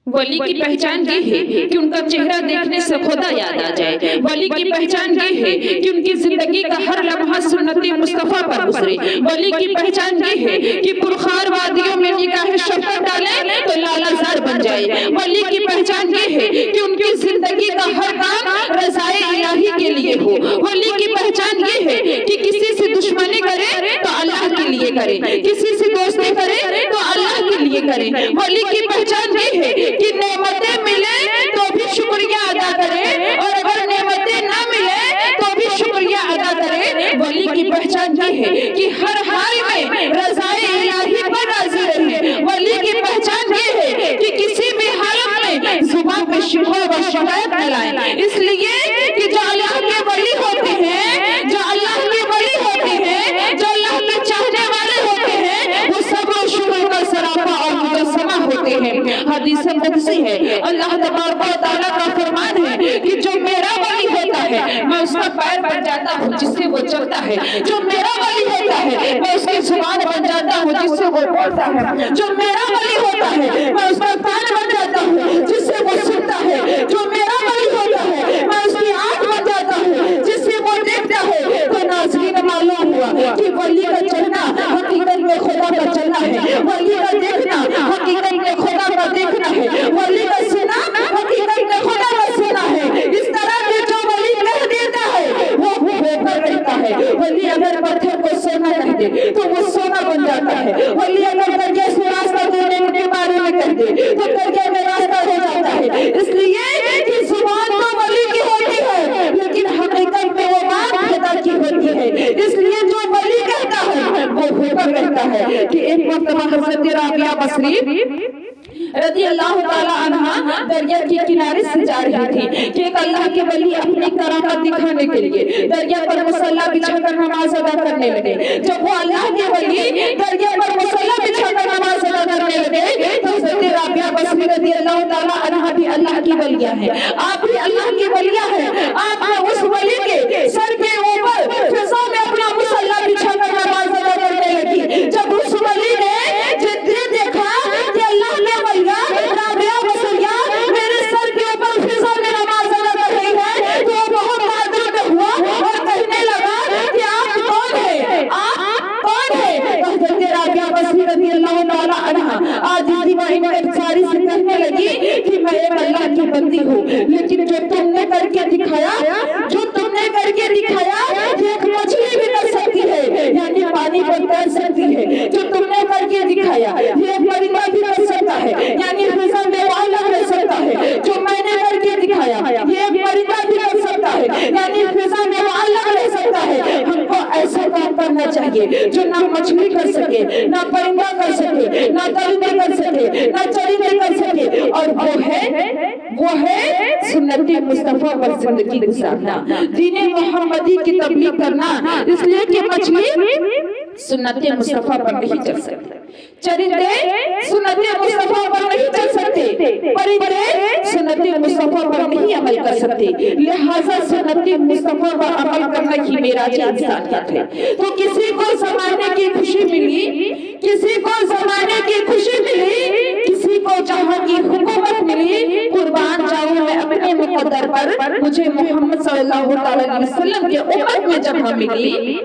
ولی کی پہچان یہ ہے کہ ان کا چہرہ دیکھنے سے خدا یاد آ جائے. ولی کی پہچان یہ ہے کہ ان کی زندگی کا ہر لمحہ سنت مصطفیٰ پر گزرے. ولی کی پہچان یہ ہے کہ پرخار وادیوں میں نگاہ شفقت ڈالے تو لالا زار بن جائے. ولی کی پہچان یہ ہے کہ ان کی زندگی کا ہر کام رضائے الہی کے لیے ہو. ولی کی پہچان یہ ہے کہ کسی سے دشمنی کرے تو اللہ کے لیے کرے, کسی سے دوستی کرے تو اللہ کے لیے کرے. ولی کی پہچان یہ ہے کہ نعمتیں ملے تو بھی شکریہ ادا کرے, اور اگر نعمتیں نہ ملے تو بھی شکریہ ادا کرے. ولی کی پہچان یہ ہے کہ ہر حال میں رضائے الہی پر راضی رہے. ولی کی پہچان یہ ہے کہ کسی بھی حالت میں زبان پہ شکوہ و شکایت نہ لائے. اس لیے کہ جو اللہ کے ولی ہوتے ہیں, جو اللہ کے ولی ہوتے ہیں, جو اللہ کے چاہنے والے ہوتے ہیں, وہ صبر و شکر کا سراپا اور مجسمہ ہوتے ہیں. حدیث قدسی ہے, اللہ تبارک و تعالیٰ کا فرمان ہے کہ جو میرا ولی ہوتا ہے میں اس کا پیر بن جاتا ہوں جس سے وہ چلتا ہے. جو میرا ولی ہوتا ہے میں اس کی زبان بن جاتا ہوں جس سے وہ بولتا ہے. جو میرا ولی ہوتا ہے میں اس کا کان بن جاتا ہوں جس سے وہ سنتا ہے. جو میرا ولی ہوتا ہے میں اس کی آنکھ بن جاتا ہوں جس سے وہ دیکھتا ہے. تو ناظرین معلوم ہوا کہ ولی کا چلنا حقیقت میں خدا کا چلنا ہے. ولی کا دیکھنا حقیقت میں خدا کا دیکھنا ہے. ولی کا سنا حقیقت میں خدا کا سنا ہے. اس طرح کے جو ولی کہہ دیتا ہے وہ ہو کر رہتا ہے. ولی اگر پتھر کو سونا کہہ دے تو وہ سونا بن جاتا ہے. ولی اگر دریا سے راستہ دینے کے بارے میں کہہ دے تو دریا میں راستہ ہو جاتا ہے. اس لیے کہ زبان تو ولی کی ہوتی ہے لیکن حقیقت میں وہ بات خدا کی ہوتی ہے. اس لیے جو ولی کہتا ہے وہ ہو کر رہتا ہے. کہ ایک وقت حضرت رابعہ بصری رضی اللہ تعالیٰ عنہ دریا کے کنارے سے جا رہی تھی کہ ایک اللہ کے ولی اپنی کرامت دکھانے کے لیے دریا پر مصلی بچھا کر نماز ادا کرنے لگے. جب وہ اللہ کے ولی دریا پر مصلی بچھا کر نماز ادا کرنے لگے تو حضرت رابعہ بصری رضی اللہ تعالیٰ عنہ بھی اللہ کی ولیہ ہے. آپ بھی اللہ کی ولیہ ہے. آپ نے اس ولی کے سر کے اوپر فضا میں اپنا مصلی بچھا کر نماز ادا کرنے لگی. جب اس ولی نے دیکھا کہ اللہ کے ولیہ رابعہ بصریہ میرے سر کے اوپر فضا میں نماز ادا کر رہی ہے تو وہ بہت تعجب ہوا اور کہنے لگا کہ آپ کون ہیں, آپ کون ہیں. حضرت رابعہ بصری رضی اللہ تعالیٰ عنہ آج انکساری سے کہنے لگی کہ میں ایک اللہ کی بندی ہوں, لیکن جو تم نے کر کے دکھایا, جو تم نے کر کے دکھایا یہ ایک مچھلی بھی کر سکتی ہے, یعنی پانی پر تیر سکتی ہے. جو تم نے کر کے دکھایا یہ ایک پرندہ بھی کر سکتا ہے, یعنی فضا میں معلق رہ سکتا ہے. جو میں نے کر کے دکھایا یہ ایک پرندہ بھی کر سکتا ہے, یعنی فضا میں معلق رہ سکتا ہے. ہم کو ایسا کام کرنا چاہیے جو نہ مچھلی کر سکے, نہ پرندہ کر سکے, نہ درندے کر سکے, نہ چرندے کر سکے, اور وہ ہے سنت مصطفیٰ پر زندگی گزارنا, دین محمدی کی تبلیغ کرنا. اس لیے کہ مچھلی سنت مصطفیٰ پر نہیں چل سکتے, چرندے سنت مصطفیٰ پر نہیں چل سکتے, پرندے سنت مصطفیٰ پر نہیں عمل کر سکتے. لہذا سنت مصطفیٰ پر عمل کرنا ہی معراج انسانیت ہے. تو کسی کو زمانے کی خوشی ملی, کسی کو زمانے کی خوشی ملی, کسی کو جہاں کی حکومت ملی, قربان جاؤں میں اپنے مقدر پر. مجھے محمد صلی اللہ علیہ وسلم کے امت میں جب ہم ملی